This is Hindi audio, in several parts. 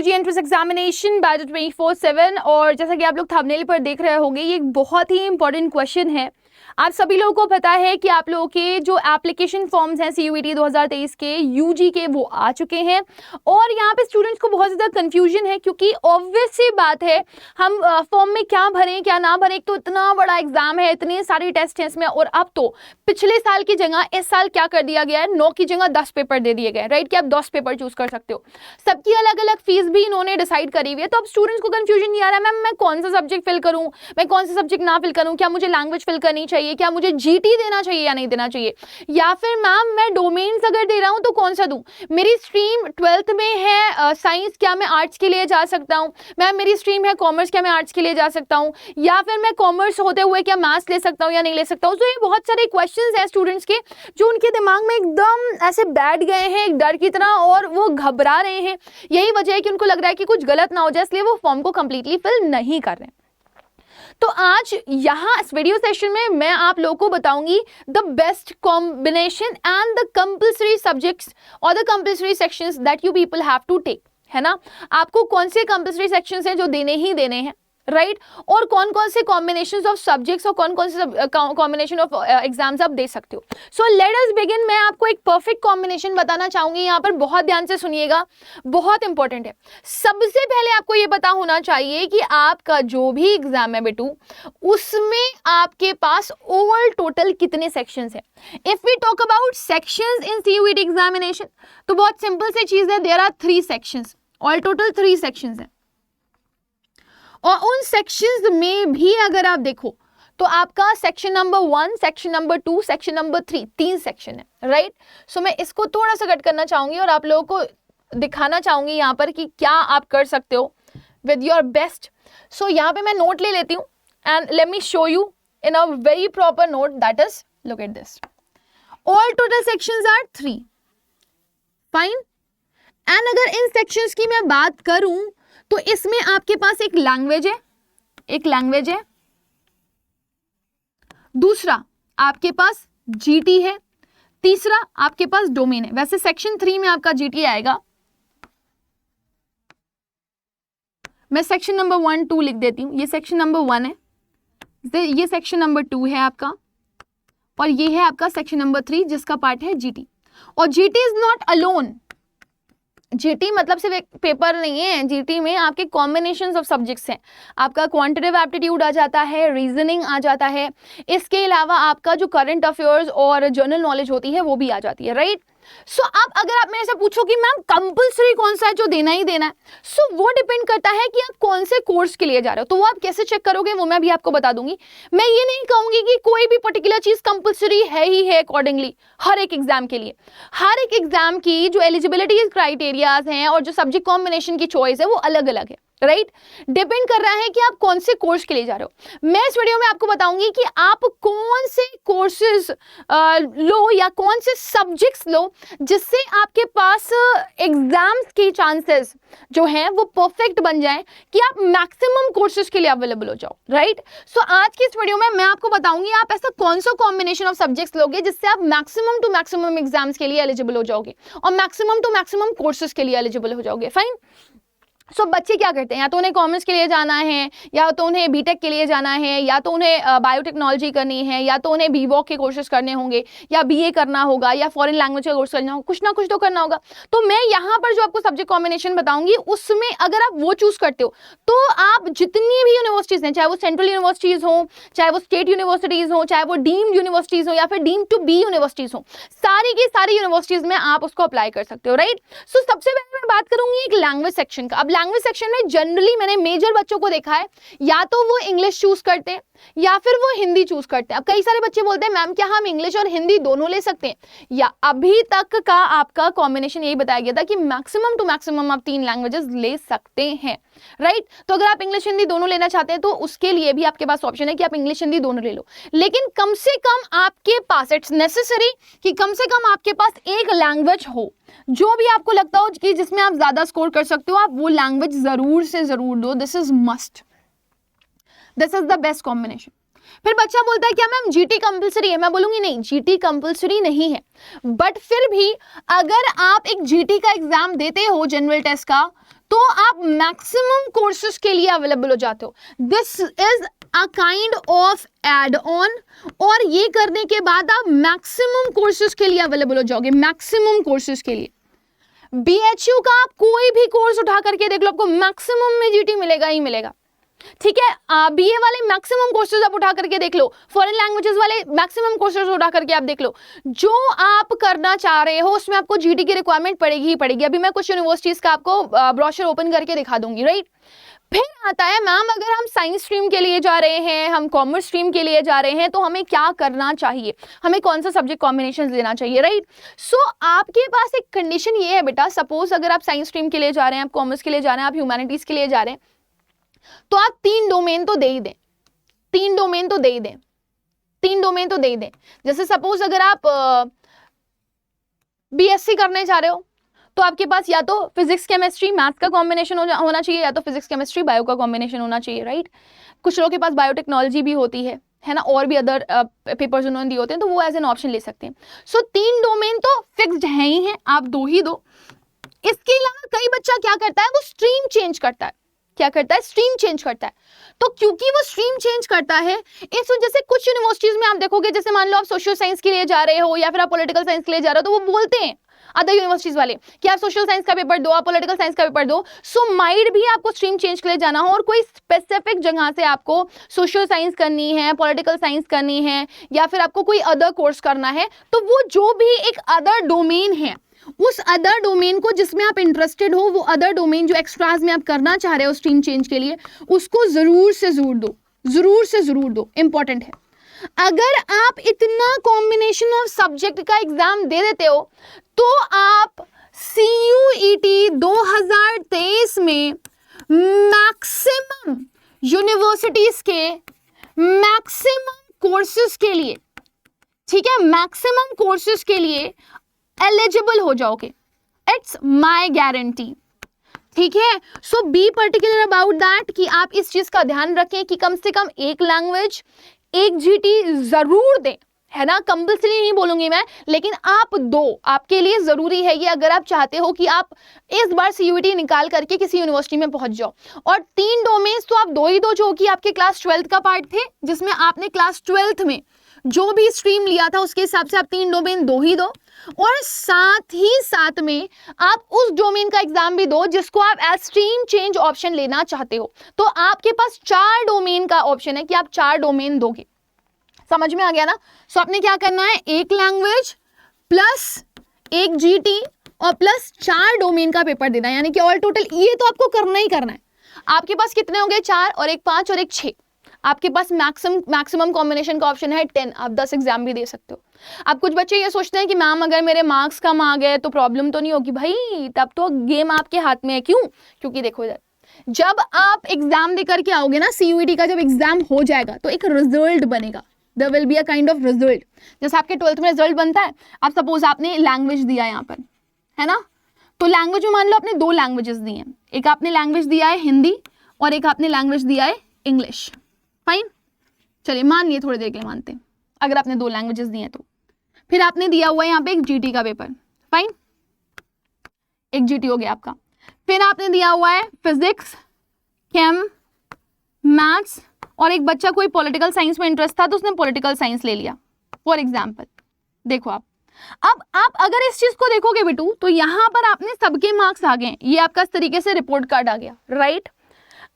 UG entrance examination batch 24/7। और जैसा कि आप लोग थंबनेल पर देख रहे होंगे, ये एक बहुत ही इंपॉर्टेंट क्वेश्चन है। आप सभी लोगों को पता है कि आप लोगों के जो एप्लीकेशन फॉर्म्स हैं CUET 2023 के यूजी के, वो आ चुके हैं। और यहाँ पे स्टूडेंट्स को बहुत ज़्यादा कंफ्यूजन है, क्योंकि ऑब्वियस सी बात है, हम फॉर्म में क्या भरें क्या ना भरें। एक तो इतना बड़ा एग्जाम है, इतने सारे टेस्ट हैं इसमें, और अब तो पिछले साल की जगह इस साल क्या कर दिया गया है, 9 की जगह 10 पेपर दे दिए गए, राइट, कि आप 10 पेपर चूज कर सकते हो। सबकी अलग अलग फीस भी इन्होंने डिसाइड करी हुई है। तो अब स्टूडेंट्स को कंफ्यूजन नहीं आ रहा है, मैम मैं कौन सा सब्जेक्ट फिल करूँ, मैं कौन सा सब्जेक्ट ना फिल करूँ, क्या मुझे लैंग्वेज फिल करनी चाहिए, क्या मुझे जीटी देना चाहिए या नहीं देना चाहिए, या फिर मैम मैं डोमेन्स अगर दे रहा हूं तो कौन सा दूं, मेरी स्ट्रीम 12th में है साइंस, क्या मैं आर्ट्स के लिए जा सकता हूं, मैम मेरी स्ट्रीम है कॉमर्स, क्या मैं आर्ट्स के लिए जा सकता हूं, या फिर मैं कॉमर्स होते हुए क्या मैथ्स ले सकता हूं या नहीं ले सकता हूं। तो ये बहुत सारे क्वेश्चंस हैं स्टूडेंट्स के, जो उनके दिमाग में एकदम ऐसे बैठ गए हैं एक डर की तरह, और वो घबरा रहे हैं। यही वजह है कि उनको लग रहा है कि कुछ गलत ना हो जाए, इसलिए वो फॉर्म को कंप्लीटली फिल नहीं कर रहे हैं। तो आज यहाँ इस वीडियो सेशन में मैं आप लोगों को बताऊंगी the best combination and the compulsory subjects और the compulsory sections that you people have to take, है ना। आपको कौन से कंपल्सरी सेक्शंस हैं जो देने ही देने हैं, राइट, और कौन कौन से कॉम्बिनेशंस ऑफ सब्जेक्ट्स और कौन कौन से कॉम्बिनेशन ऑफ एग्जाम्स आप दे सकते हो। So let us begin. मैं आपको एक परफेक्ट कॉम्बिनेशन बताना चाहूंगी, यहाँ पर बहुत ध्यान से सुनिएगा, बहुत इंपॉर्टेंट है। सबसे पहले आपको ये पता होना चाहिए कि आपका जो भी एग्जाम है बेटू, उसमें आपके पास ओवरऑल टोटल कितने सेक्शंस हैं। If we talk about sections in CUET examination, तो बहुत सिंपल सी चीज है, there are 3 sections, all total 3 sections हैं। और उन सेक्शंस में भी अगर आप देखो तो आपका section number 1, section number 2, section number 3, 3 section है, राइट। सो मैं इसको थोड़ा सा कट करना चाहूंगी और आप लोगों को दिखाना चाहूंगी यहाँ पर कि क्या आप कर सकते हो विद योर बेस्ट। सो यहाँ पे मैं नोट ले लेती हूँ and let me show you in a very proper note, that is look at this. All total sections are 3, fine. And अगर इन सेक्शंस की मैं बात करूं तो इसमें आपके पास एक लैंग्वेज है, दूसरा आपके पास जीटी है, तीसरा आपके पास डोमेन है। वैसे सेक्शन 3 में आपका जीटी आएगा, मैं सेक्शन नंबर 1, 2 लिख देती हूं। ये सेक्शन नंबर 1 है, ये सेक्शन नंबर 2 है आपका, और ये है आपका सेक्शन नंबर 3 जिसका पार्ट है जीटी। और GT is not alone, GT मतलब सिर्फ एक पेपर नहीं है, जीटी में आपके कॉम्बिनेशंस ऑफ सब्जेक्ट्स हैं। आपका क्वांटिटेटिव एप्टीट्यूड आ जाता है, रीजनिंग आ जाता है, इसके अलावा आपका जो करंट अफेयर्स और जनरल नॉलेज होती है वो भी आ जाती है, राइट। सो अब अगर आप मेरे से पूछो कि मैम कंपल्सरी कौन सा है जो देना ही देना है, सो वो डिपेंड करता है कि आप कौन से कोर्स के लिए जा रहे हो। तो वो आप कैसे चेक करोगे वो मैं भी आपको बता दूंगी। मैं ये नहीं कहूंगी कि कोई भी पर्टिकुलर चीज कंपल्सरी है ही है अकॉर्डिंगली हर एक एग्जाम के लिए। हर एक एग्जाम की जो एलिजिबिलिटी क्राइटेरियाज हैं और जो सब्जेक्ट कॉम्बिनेशन की चॉइस है वो अलग अलग है, राइट। डिपेंड कर रहा है कि आप कौन से कोर्स के लिए जा रहे हो। मैं इस वीडियो में आपको बताऊंगी कि आप कौन से कोर्सेज लो या कौन से सब्जेक्ट्स लो जिससे आपके पास एग्जाम्स की चांसेस जो हैं वो परफेक्ट बन जाएं कि आप मैक्सिमम कोर्सेज के लिए अवेलेबल हो जाओ, राइट। सो आज की इस वीडियो में मैं आपको बताऊंगी आप ऐसा कौन सा कॉम्बिनेशन ऑफ सब्जेक्ट्स लोगे जिससे आप मैक्सिमम टू मैक्सिमम एग्जाम्स के लिए एलिजिबल हो जाओगे और मैक्सिमम टू मैक्सिमम कोर्सेज के लिए एलिजिबल हो जाओगे, फाइन। सो बच्चे क्या करते हैं, या तो उन्हें कॉमर्स के लिए जाना है, या तो उन्हें बीटेक के लिए जाना है, या तो उन्हें बायोटेक्नोलॉजी करनी है, या तो उन्हें बीवॉक के कोर्सेज करने होंगे, या बीए करना होगा, या फॉरेन लैंग्वेज का कोर्स करना होगा, कुछ ना कुछ तो करना होगा। तो मैं यहाँ पर जो आपको सब्जेक्ट कॉम्बिनेशन बताऊंगी उसमें अगर आप वो चूज करते हो तो आप जितनी भी यूनिवर्सिटीज हैं, चाहे वो सेंट्रल यूनिवर्सिटीज हो, चाहे वो स्टेट यूनिवर्सिटीज हो, चाहे वो डीम्ड यूनिवर्सिटीज हो, या फिर डीम्ड टू बी यूनिवर्सिटीज हो, सारी की सारी यूनिवर्सिटीज में आप उसको अप्लाई कर सकते हो, राइट। सो सबसे पहले मैं बात करूंगी एक लैंग्वेज सेक्शन का। अब लैंग्वेज सेक्शन में जनरली मैंने मेजर बच्चों को देखा है या तो वो इंग्लिश चूज करते हैं या फिर वो हिंदी चूज करते हैं। अब कई सारे बच्चे बोलते हैं मैम क्या हम इंग्लिश और हिंदी दोनों ले सकते हैं, या अभी तक का आपका कॉम्बिनेशन यही बताया गया था कि मैक्सिमम टू मैक्सिमम आप 3 लैंग्वेजेस ले सकते हैं, राइट। तो अगर आप इंग्लिश हिंदी दोनों लेना चाहते हैं तो उसके लिए भी आपके पास ऑप्शन है कि आप इंग्लिश हिंदी दोनों ले लो, लेकिन कम से कम आपके पास इट्स नेसेसरी कि कम से कम आपके पास एक लैंग्वेज हो। जो भी आपको लगता हो कि जिसमें आप ज्यादा स्कोर कर सकते हो, आप वो लैंग्वेज जरूर से जरूर दो। This is must, this is the best combination. फिर बच्चा बोलता है क्या मैम जीटी कंपलसरी है, मैं बोलूंगी नहीं, जीटी कंपलसरी नहीं है, बट फिर भी अगर आप एक जीटी का एग्जाम देते हो जनरल टेस्ट का, तो आप मैक्सिमम कोर्सेज के लिए अवेलेबल हो जाते हो। This is a kind of add on, और ये करने के बाद आप मैक्सिमम कोर्सेज के लिए अवेलेबल हो जाओगे, मैक्सिमम कोर्सेज के लिए। BHU का आप कोई भी कोर्स उठा करके देख लो, आपको मैक्सिमम में GT मिलेगा ही मिलेगा, ठीक है। BA वाले मैक्सिमम कोर्सेज आप उठा करके देख लो, फॉरेन लैंग्वेजेस वाले मैक्सिमम कोर्सेज उठा करके आप देख लो, जो आप करना चाह रहे हो उसमें आपको GT की रिक्वायरमेंट पड़ेगी ही पड़ेगी। अभी मैं कुछ यूनिवर्सिटीज का आपको ब्रोशर ओपन करके दिखा दूंगी, राइट। फिर आता है मैम अगर हम साइंस स्ट्रीम के लिए जा रहे हैं, हम कॉमर्स स्ट्रीम के लिए जा रहे हैं, तो हमें क्या करना चाहिए, हमें कौन सा सब्जेक्ट कॉम्बिनेशन लेना चाहिए, राइट। सो आपके पास एक कंडीशन ये है बेटा, सपोज अगर आप साइंस स्ट्रीम के लिए जा रहे हैं, आप कॉमर्स के लिए जा रहे हैं, आप ह्यूमैनिटीज के लिए जा रहे हैं, तो आप 3 डोमेन तो दे ही दें, 3 डोमेन तो दे ही दें, 3 डोमेन तो दे ही दें। जैसे सपोज अगर आप BSc करने जा रहे हो, तो आपके पास या तो फिजिक्स केमिस्ट्री मैथ्स का कॉम्बिनेशन होना चाहिए, या तो फिजिक्स केमिस्ट्री बायो का कॉम्बिनेशन होना चाहिए, राइट। कुछ लोगों के पास बायोटेक्नोलॉजी भी होती है ना, और भी अदर पेपर्स उन्होंने दिए होते हैं, तो वो एज एन ऑप्शन ले सकते हैं। सो 3 डोमेन तो फिक्स्ड है ही है, आप 2 ही दो। इसके अलावा कई बच्चा क्या करता है, वो स्ट्रीम चेंज करता है। क्या करता है, स्ट्रीम चेंज करता है। तो क्योंकि वो स्ट्रीम चेंज करता है, इस वजह से कुछ यूनिवर्सिटीज में आप देखोगे, जैसे मान लो आप सोशल साइंस के लिए जा रहे हो या फिर आप पॉलिटिकल साइंस के लिए जा रहे हो, तो वो बोलते हैं अदर यूनिवर्सिटीज वाले कि आप सोशल साइंस का पेपर दो, आप पॉलिटिकल साइंस का पेपर दो। सो माइट भी आपको स्ट्रीम चेंज के लिए जाना हो और कोई स्पेसिफिक जगह से आपको सोशल साइंस करनी है, पॉलिटिकल साइंस करनी है, या फिर आपको कोई अदर कोर्स करना है, तो वो जो भी एक अदर डोमेन है, उस अदर डोमेन को जिसमें आप इंटरेस्टेड हो, वो अदर डोमेन जो एक्स्ट्राज में आप करना चाह रहे हो स्ट्रीम चेंज के लिए, उसको जरूर से जरूर दो, जरूर से जरूर दो, इंपॉर्टेंट है। अगर आप इतना कॉम्बिनेशन ऑफ सब्जेक्ट का एग्जाम दे देते हो, तो आप CUET 2023 में मैक्सिमम यूनिवर्सिटीज के मैक्सिमम कोर्सेज के लिए, ठीक है, मैक्सिमम कोर्सेज के लिए एलिजिबल हो जाओगे। इट्स माय गारंटी, ठीक है। सो बी पर्टिकुलर अबाउट दैट कि आप इस चीज का ध्यान रखें कि कम से कम एक लैंग्वेज, एक GT जरूर दें, है ना। कंपल्सरी नहीं बोलूंगी मैं, लेकिन आप दो, आपके लिए जरूरी है ये, अगर आप चाहते हो कि आप इस बार CUET निकाल करके किसी यूनिवर्सिटी में पहुंच जाओ। और 3 डोमेन्स तो आप 2 ही दो, जो कि आपके क्लास 12th का पार्ट थे, जिसमें आपने क्लास 12th में जो भी स्ट्रीम लिया था उसके हिसाब से आप 3 डोमेन 2 ही दो, और साथ ही साथ में आप उस डोमेन का एग्जाम भी दो जिसको आप एज स्ट्रीम चेंज ऑप्शन लेना चाहते हो। तो आपके पास 4 डोमेन का ऑप्शन है कि आप 4 डोमेन दोगे। समझ में आ गया ना। सो आपने क्या करना है, एक लैंग्वेज प्लस एक GT और प्लस 4 डोमेन का पेपर देना है, यानी कि ऑल टोटल ये तो आपको करना ही करना है। आपके पास कितने हो गए, 4 और एक 5 और एक 6। आपके पास मैक्सिमम कॉम्बिनेशन का ऑप्शन है 10, आप 10 एग्जाम भी दे सकते हो। अब कुछ बच्चे ये सोचते हैं कि मैम अगर मेरे मार्क्स कम आ गए तो प्रॉब्लम तो नहीं होगी। भाई तब तो गेम आपके हाथ में है। क्यों? क्योंकि देखो इधर, जब आप एग्जाम देकर के आओगे ना, CUET का जब एग्जाम हो जाएगा तो एक रिजल्ट बनेगा, there will be a kind of result. जैसे आपके 12th में रिजल्ट बनता है, आप सपोज आपने लैंग्वेज दिया यहाँ पर, है ना, तो लैंग्वेज में मान लो आपने 2 लैंग्वेजेस दी हैं, एक आपने लैंग्वेज दिया है हिंदी और एक आपने लैंग्वेज दिया है इंग्लिश। फाइन, चलिए मान लिए थोड़ी देर के लिए मानते हैं, अगर आपने 2 लैंग्वेजेस दी हैं तो फिर आपने दिया हुआ है यहाँ पे एक GT का पेपर। फाइन, एक GT हो गया आपका। फिर आपने दिया हुआ है फिजिक्स, केम, मैथ्स, और एक बच्चा कोई पॉलिटिकल साइंस में इंटरेस्ट था तो उसने पॉलिटिकल साइंस ले लिया फॉर एग्जाम्पल। देखो अब आप अगर इस चीज को देखोगे बेटू, तो यहाँ पर आपने सबके मार्क्स आ गए, ये आपका इस तरीके से रिपोर्ट कार्ड आ गया, राइट।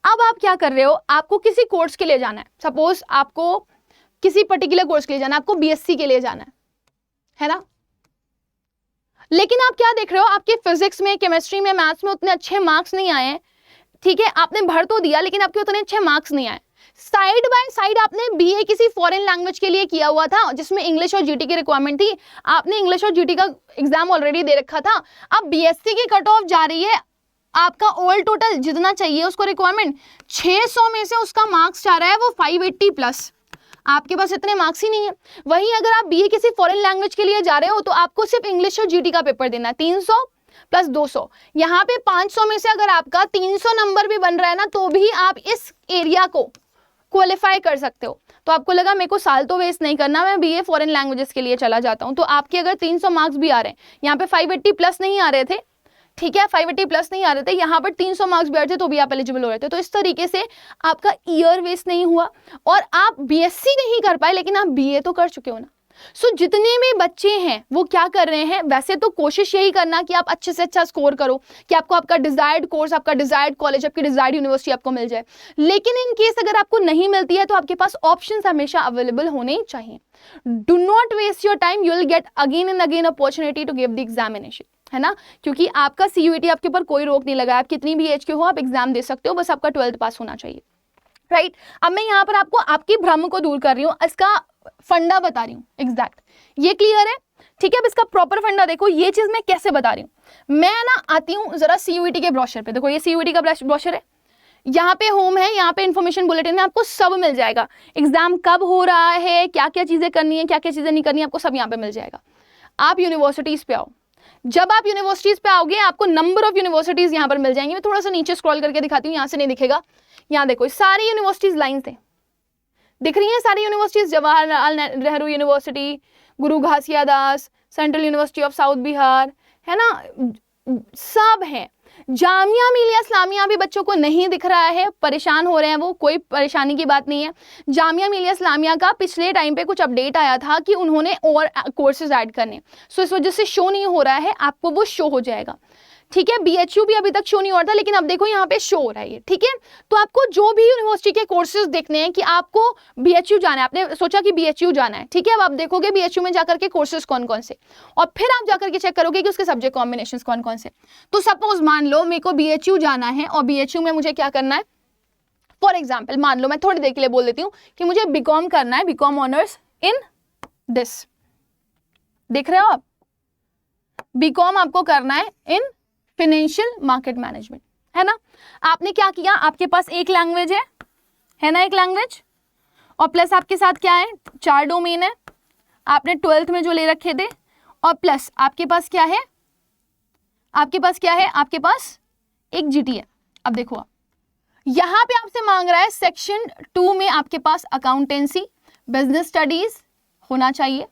अब आप क्या कर रहे हो, आपको किसी कोर्स के लिए जाना है, सपोज आपको किसी पर्टिकुलर कोर्स के लिए जाना है, आपको BSc के लिए जाना है ना, लेकिन आप क्या देख रहे हो, आपके फिजिक्स में, केमिस्ट्री में, मैथ्स में उतने अच्छे मार्क्स नहीं आए हैं, ठीक है, आपने भर तो दिया लेकिन आपके उतने अच्छे मार्क्स नहीं आए। साइड बाय साइड आपने BA किसी फॉरेन लैंग्वेज के लिए किया हुआ था जिसमें इंग्लिश और GT की रिक्वायरमेंट थी, आपने इंग्लिश और GT का एग्जाम ऑलरेडी दे रखा था। अब BSc की कट ऑफ जा रही है, आपका ऑल टोटल जितना चाहिए उसको रिक्वायरमेंट 600 में से उसका मार्क्स जा रहा है वो 580 प्लस, आपके पास इतने मार्क्स ही नहीं है। वहीं अगर आप BA किसी फॉरेन लैंग्वेज के लिए जा रहे हो तो आपको सिर्फ इंग्लिश और GT का पेपर देना है, 300 प्लस 200, यहाँ पे 500 में से अगर आपका 300 नंबर भी बन रहा है ना, तो भी आप इस एरिया को क्वालिफाई कर सकते हो। तो आपको लगा मेरे को साल तो वेस्ट नहीं करना, मैं BA फॉरेन लैंग्वेजेस के लिए चला जाता हूँ, तो आपके अगर 300 मार्क्स भी आ रहे हैं, यहाँ पे 580 प्लस नहीं आ रहे थे, ठीक है, 580 प्लस नहीं आ रहे थे, यहाँ पर 300 मार्क्स बैठे तो भी आप एलिजिबल हो रहे थे। तो इस तरीके से आपका ईयर वेस्ट नहीं हुआ और आप बीएससी नहीं कर पाए, लेकिन आप बीए तो कर चुके हो ना। सो जितने भी बच्चे हैं वो क्या कर रहे हैं, वैसे तो कोशिश यही करना कि आप अच्छे से अच्छा स्कोर करो, कि आपको आपका डिजायर्ड कोर्स, आपका डिजायर्ड कॉलेज, आपकी डिजायर्ड यूनिवर्सिटी आपको मिल जाए। लेकिन इन केस अगर आपको नहीं मिलती है तो आपके पास ऑप्शंस हमेशा अवेलेबल होने चाहिए। Do not waste your time, you will get again and again opportunity to give the examination, है ना, क्योंकि आपका सीयूईटी आपके ऊपर कोई रोक नहीं लगा। आप कितनी भी एज के हो आप एग्जाम दे सकते हो, बस आपका 12th पास होना चाहिए, राइट। अब मैं यहाँ पर आपको आपकी भ्रम को दूर कर रही हूँ, इसका फंडा बता रही हूँ एग्जैक्ट, ये क्लियर है, ठीक है। अब इसका प्रॉपर फंडा देखो, ये चीज मैं कैसे बता रही हूँ। मैं ना आती हूँ जरा सीयूईटी के ब्रोशर पे, देखो ये सीयूईटी का ब्रोशर है, यहाँ पे होम है, यहाँ पे इन्फॉर्मेशन बुलेटिन में आपको सब मिल जाएगा, एग्जाम कब हो रहा है, क्या क्या चीजें करनी है, क्या क्या चीजें नहीं करनी, आपको सब यहाँ पे मिल जाएगा। आप यूनिवर्सिटीज पे आओ, जब आप यूनिवर्सिटीज पे आओगे आपको नंबर ऑफ यूनिवर्सिटीज यहाँ पर मिल जाएंगे। मैं थोड़ा सा नीचे स्क्रॉल करके दिखाती हूँ, यहाँ से नहीं दिखेगा, यहाँ देखो सारी यूनिवर्सिटीज लाइन से दिख रही हैं, सारी universities, Jawaharlal Nehru university, Guru Ghasidas, central university of South Bihar, है ना, सब है। जामिया मिलिया इस्लामिया भी बच्चों को नहीं दिख रहा है, परेशान हो रहे हैं वो, कोई परेशानी की बात नहीं है। जामिया मिलिया इस्लामिया का पिछले टाइम पे कुछ अपडेट आया था कि उन्होंने और कोर्सेज ऐड करने, सो इस वजह से शो नहीं हो रहा है, आपको वो शो हो जाएगा, ठीक है। बीएचयू भी अभी तक शो नहीं हो रहा था, लेकिन अब देखो यहाँ पे शो हो रहा है, ठीक है। तो आपको जो भी यूनिवर्सिटी के कोर्सेज देखने हैं कि आपको बीएचयू जाना है, आपने सोचा कि बीएचयू जाना है, ठीक है। अब आप देखोगे बीएचयू में जाकर के कोर्सेज कौन कौन से, और फिर आप जाकर के चेक करोगे कि उसके सब्जेक्ट कॉम्बिनेशंस कौन कौन से। तो सपोज मान लो मेरे को बीएचयू जाना है और बीएचयू में मुझे क्या करना है, फॉर एग्जाम्पल मान लो मैं थोड़ी देर के लिए बोल देती हूँ कि मुझे बीकॉम करना है, बीकॉम ऑनर्स इन दिस, देख रहे हो आप, बीकॉम आपको करना है इन फाइनेंशियल मार्केट मैनेजमेंट, है ना। आपने क्या किया, आपके पास एक लैंग्वेज है ना, एक लैंग्वेज, और प्लस आपके साथ क्या है, 4 डोमेन है आपने 12th में जो ले रखे थे, और प्लस आपके पास क्या है, आपके पास क्या है, आपके पास एक जीटी है। अब देखो आप यहां पे आपसे मांग रहा है सेक्शन 2 में आपके पास अकाउंटेंसी, बिजनेस स्टडीज होना चाहिए,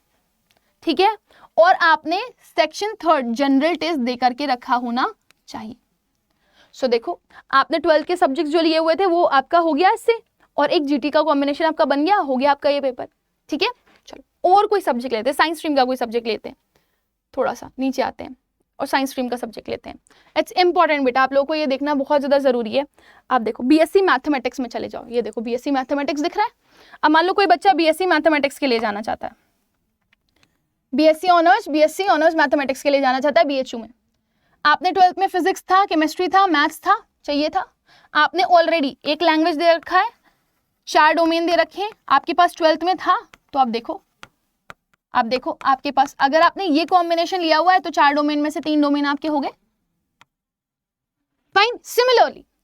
ठीक है, और आपने सेक्शन 3 जनरल टेस्ट दे करके रखा होना चाहिए। सो देखो आपने 12th के सब्जेक्ट जो लिए हुए थे वो आपका हो गया इससे, और एक जीटी का कॉम्बिनेशन आपका बन गया, हो गया आपका ये पेपर, ठीक है। चलो और कोई सब्जेक्ट लेते हैं, साइंस स्ट्रीम का कोई सब्जेक्ट लेते हैं, थोड़ा सा नीचे आते हैं और साइंस स्ट्रीम का सब्जेक्ट लेते हैं। इट्स इंपॉर्टेंट बेटा, आप लोगों को ये देखना बहुत ज़्यादा ज़रूरी है। आप देखो बीएससी मैथमेटिक्स में चले जाओ, ये देखो बीएससी मैथमेटिक्स दिख रहा है। अब मान लो कोई बच्चा बीएससी मैथमेटिक्स के लिए जाना चाहता है, बीएससी ऑनर्स मैथमेटिक्स के लिए जाना चाहता है बीएचयू में। आपने 12th में फिजिक्स था, केमिस्ट्री था, मैथ्स था, चाहिए था, आपने ऑलरेडी एक लैंग्वेज दे रखा है, 4 डोमेन दे रखे हैं, आपके पास 12th में था। तो आप देखो आपके पास अगर आपने ये कॉम्बिनेशन लिया हुआ है तो 4 डोमेन में से 3 डोमेन आपके हो गए, फाइन।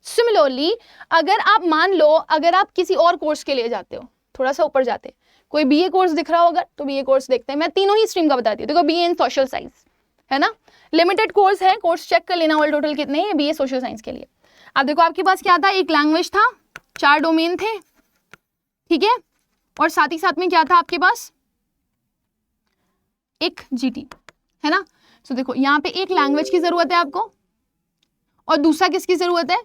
सिमिलरली अगर आप मान लो अगर आप किसी और कोर्स के लिए जाते हो, थोड़ा सा ऊपर जाते, कोई बीए कोर्स दिख रहा होगा तो बीए कोर्स देखते हैं। मैं तीनों ही स्ट्रीम का बताती हूँ, देखो बीए इन सोशल साइंस, है ना, लिमिटेड कोर्स है, कोर्स चेक कर लेना ऑल टोटल कितने हैं बीए सोशल साइंस के लिए। अब देखो आपके पास क्या था, एक लैंग्वेज था, 4 डोमेन थे, ठीक है, और साथ ही साथ में क्या था आपके पास, एक जीटी, है ना। तो देखो यहाँ पे एक लैंग्वेज की जरूरत है आपको, और दूसरा किसकी जरूरत है,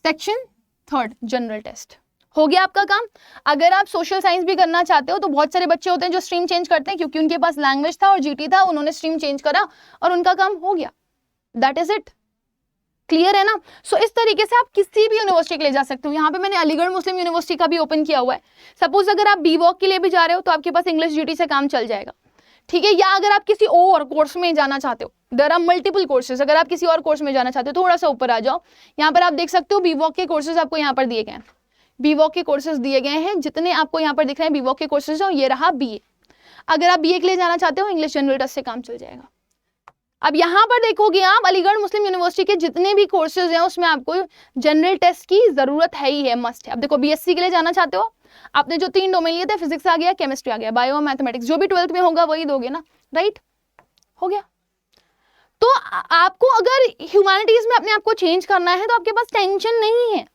सेक्शन 3 जनरल टेस्ट, हो गया आपका काम। अगर आप सोशल साइंस भी करना चाहते हो तो बहुत सारे बच्चे होते हैं जो स्ट्रीम चेंज करते हैं, क्योंकि उनके पास लैंग्वेज था और जीटी था, उन्होंने स्ट्रीम चेंज करा और उनका काम हो गया, दैट इज इट, क्लियर है ना। सो इस तरीके से आप किसी भी यूनिवर्सिटी के लिए जा सकते हो। यहाँ पे मैंने अलीगढ़ मुस्लिम यूनिवर्सिटी का भी ओपन किया हुआ है। सपोज अगर आप बीवॉक के लिए भी जा रहे हो तो आपके पास इंग्लिश जीटी से काम चल जाएगा, ठीक है। या अगर आप किसी और कोर्स में जाना चाहते हो, देयर आर मल्टीपल कोर्सेज, अगर आप किसी और कोर्स में जाना चाहते हो थोड़ा सा ऊपर आ जाओ, यहाँ पर आप देख सकते हो बीवॉक के कोर्सेज आपको यहाँ पर दिए गए हैं, बीवॉक के कोर्सेज दिए गए हैं, जितने आपको यहाँ पर दिख रहे हैं बीवॉक के कोर्सेज, और ये रहा बीए। अगर आप बीए के लिए जाना चाहते हो इंग्लिश जनरल टेस्ट से काम चल जाएगा। अब यहाँ पर देखोगे आप अलीगढ़ मुस्लिम यूनिवर्सिटी के जितने भी कोर्सेज हैं उसमें आपको जनरल टेस्ट की जरूरत है ही है, मस्ट है। अब देखो बीएससी के लिए जाना चाहते हो, आपने जो 3 डोमेन लिए थे, फिजिक्स आ गया, केमिस्ट्री आ गया, बायो, मैथमेटिक्स, जो भी 12th में होगा वही दोगे ना, राइट, हो गया। तो आपको अगर ह्यूमैनिटीज में अपने आप को चेंज करना है तो आपके पास टेंशन नहीं है,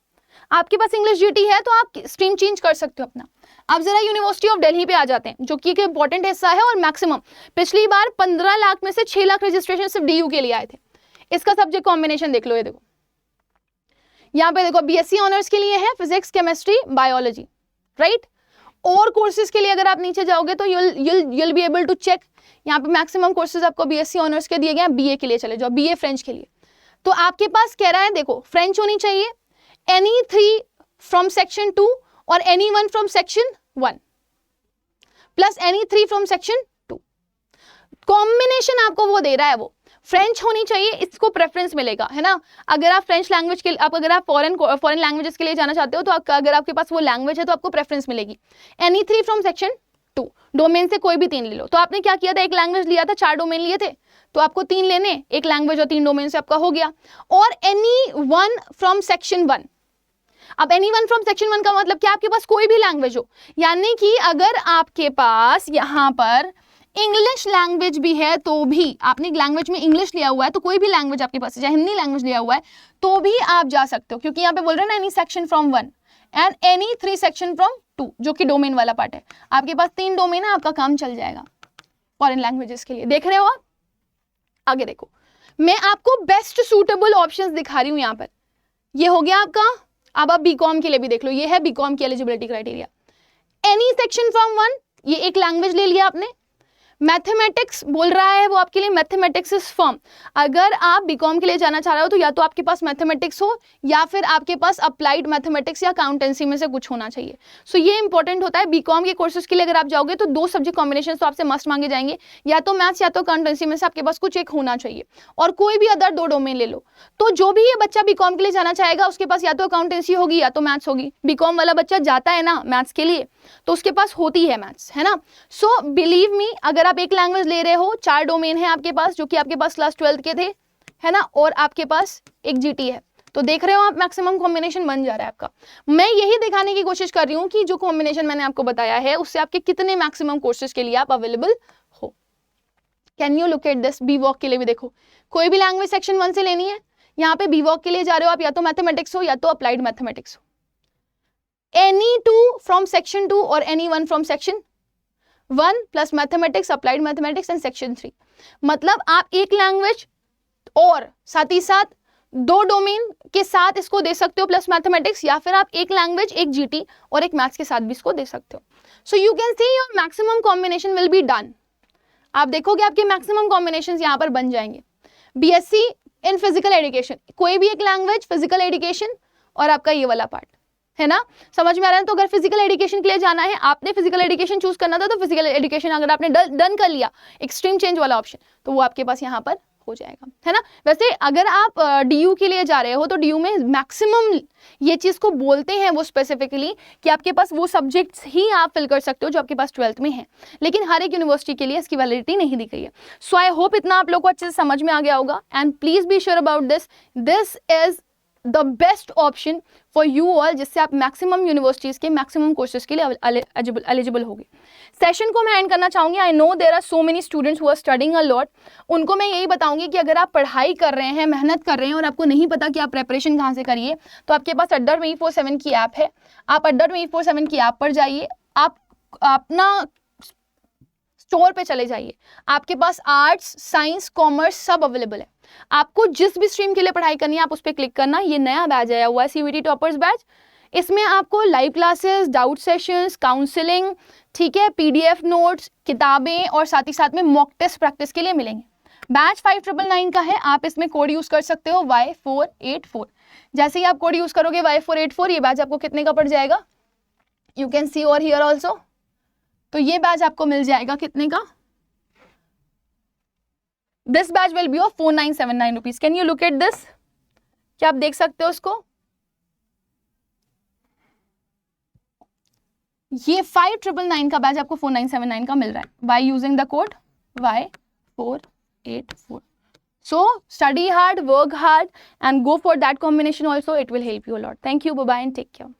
आपके पास इंग्लिश जीटी है तो आप स्ट्रीम चेंज कर सकते हो अपना। अब जरा यूनिवर्सिटी ऑफ दिल्ली पे आ जाते हैं, जो कि एक इंपॉर्टेंट हिस्सा है, और मैक्सिमम पिछली बार 15 लाख में से 6 लाख रजिस्ट्रेशन सिर्फ डीयू के लिए आए थे। इसका सब्जेक्ट कॉम्बिनेशन देख लो, ये देखो यहाँ पे देखो बीएससी ऑनर्स के लिए है फिजिक्स, केमिस्ट्री, बायोलॉजी, राइट। और कोर्सेज के लिए अगर आप नीचे जाओगे तो you'll be able to check, यहाँ पे मैक्सिमम कोर्सेज आपको बीएससी ऑनर्स के दिए गए हैं। बीए के लिए चले जाओ, बीए फ्रेंच के लिए, तो आपके पास कह रहा है देखो फ्रेंच होनी चाहिए एनी 3 फ्रॉम सेक्शन 2 और any 1 from section 1 plus any 3 from section 2। Combination आपको वो दे रहा है, वो फ्रेंच होनी चाहिए, इसको प्रेफरेंस मिलेगा, है ना। अगर आप फ्रेंच लैंग्वेज के अगर आप फॉरेन लैंग्वेजेस के लिए जाना चाहते हो तो अगर आपके पास वो लैंग्वेज है तो आपको प्रेफरेंस मिलेगी। एनी 3 फ्रॉम सेक्शन 2, डोमेन से कोई भी 3 ले लो। तो आपने क्या किया था, एक लैंग्वेज लिया था, 4 डोमेन लिए थे, तो आपको 3 लेने, एक लैंग्वेज और 3 डोमेन से आपका हो गया। और एनी 1 फ्रॉम सेक्शन 1, अब एनी 1 फ्रॉम सेक्शन 1 का मतलब क्या, आपके पास कोई भी लैंग्वेज हो, यानी कि अगर आपके पास यहाँ पर इंग्लिश लैंग्वेज भी है तो भी, आपने लैंग्वेज में इंग्लिश लिया हुआ है तो कोई भी लैंग्वेज आपके पास, चाहे हिंदी लैंग्वेज लिया हुआ है तो भी आप जा सकते हो, क्योंकि यहाँ पे बोल रहे हैं ना any section from 1 and any 3 section from 2, जो कि डोमेन वाला पार्ट है। आपके पास 3 डोमेन है, आपका काम चल जाएगा फॉरेन लैंग्वेजेस के लिए। देख रहे हो आप, आगे देखो, मैं आपको बेस्ट सूटेबल ऑप्शंस दिखा रही हूँ यहाँ पर। ये हो गया आपका, अब आप बीकॉम के लिए भी देख लो, ये है बीकॉम की eligibility criteria. Any section from 1, ये एक लैंग्वेज ले लिया आपने। मैथमेटिक्स बोल रहा है वो आपके लिए, मैथमेटिक्स इज फर्म। अगर आप बीकॉम के लिए जाना चाह रहे हो तो या तो आपके पास मैथमेटिक्स हो या फिर आपके पास अप्लाइड मैथमेटिक्स या अकाउंटेंसी में से कुछ होना चाहिए। सो ये इंपॉर्टेंट होता है। बीकॉम के कोर्सेज के लिए अगर आप जाओगे तो 2 सब्जेक्ट कॉम्बिनेशन तो आपसे मस्ट मांगे जाएंगे, या तो मैथ्स या तो अकाउंटेंसी में से आपके पास कुछ एक होना चाहिए, और कोई भी अदर 2 डोमेन ले लो। तो जो भी ये बच्चा बीकॉम के लिए जाना चाहेगा उसके पास या तो अकाउंटेंसी होगी या तो मैथ्स होगी। बीकॉम वाला बच्चा जाता है ना मैथ्स के लिए तो उसके पास होती है मैथ्स, है ना। सो बिलीव मी, अगर आप एक लैंग्वेज ले रहे हो, 4 डोमेन है आपके पास जो कि आपके पास क्लास 12 के थे, है ना, और आपके पास एक जीटी है, तो देख रहे हो आप मैक्सिमम कॉम्बिनेशन बन जा रहा है आपका। मैं यही दिखाने की कोशिश कर रही हूं कि जो कॉम्बिनेशन मैंने आपको बताया है उससे आपके कितने मैक्सिमम कोर्सेज के लिए आप अवेलेबल हो। Can you look at this. B voc के लिए भी देखो, कोई भी लैंग्वेज सेक्शन 1 से लेनी है, यहाँ पे बी वॉक के लिए जा रहे हो आप, या तो मैथमेटिक्स हो या तो अप्लाइड मैथमेटिक्स हो। एनी 2 फ्रॉम सेक्शन 2 और any 1 from section 1 plus mathematics, applied mathematics and section 3। मतलब आप एक लैंग्वेज और साथ ही साथ 2 डोमेन के साथ इसको दे सकते हो प्लस मैथमेटिक्स, या फिर आप एक लैंग्वेज, एक जीटी और एक मैथ्स के साथ भी इसको दे सकते हो। So you can see your maximum combination will be done. आप देखोगे आपके मैक्सिमम कॉम्बिनेशन यहाँ पर बन जाएंगे। बीएससी इन फिजिकल एजुकेशन, कोई भी एक लैंग्वेज, फिजिकल एजुकेशन और आपका ये वाला पार्ट, है ना, समझ में आ रहा है। तो अगर फिजिकल एजुकेशन के लिए जाना है, आपने फिजिकल एजुकेशन चूज करना था, तो फिजिकल एजुकेशन अगर आपने डन कर लिया, एक्सट्रीम चेंज वाला ऑप्शन, तो वो आपके पास यहाँ पर हो जाएगा, है ना। वैसे अगर आप डीयू के लिए जा रहे हो तो डीयू में मैक्सिमम ये चीज़ को बोलते हैं वो स्पेसिफिकली कि आपके पास वो सब्जेक्ट्स ही आप फिल कर सकते हो जो आपके पास 12th में है, लेकिन हर एक यूनिवर्सिटी के लिए इसकी वैलिडिटी नहीं दी गई है। सो आई होप इतना आप लोग को अच्छे से समझ में आ गया होगा, and please be sure about this, this is the best option for you all, जिससे आप मैक्सिमम यूनिवर्सिटीज़ के मैक्सिमम कोर्सेज के लिए एलिजिबल होगे। सेशन को मैं एंड करना चाहूँगी। I know there are so many students who are studying a lot, उनको मैं यही बताऊँगी कि अगर आप पढ़ाई कर रहे हैं, मेहनत कर रहे हैं और आपको नहीं पता कि आप प्रेपरेशन कहाँ से करिए, तो आपके पास Adda24/7 की ऐप है। आप Adda24/7 की ऐप पर जाइए, आप अपना स्टोर पे चले जाइए, आपके पास आर्ट्स, साइंस, कॉमर्स सब अवेलेबल है। आपको जिस भी स्ट्रीम के लिए पढ़ाई करनी है आप उस पर क्लिक करना। ये नया बैच आया हुआ है सीवीटी टॉपर्स बैच, इसमें आपको live classes, doubt sessions, counselling, ठीक है, पीडीएफ नोट्स, किताबें और साथ ही साथ में मॉक टेस्ट प्रैक्टिस के लिए मिलेंगे। बैच 5999 का है, आप इसमें कोड यूज कर सकते हो Y484। जैसे ही आप कोड यूज करोगे Y484, ये बैच आपको कितने का पड़ जाएगा, you can see over here also. तो ये बैच आपको मिल जाएगा कितने का, this batch will be of 4979 rupees. Can you look at this, क्या आप देख सकते हो उसको, ये 5999 का बैच आपको 4979 का मिल रहा है by using the code Y484। So study hard, work hard and go for that combination also, it will help you a lot. Thank you, bye bye and take care.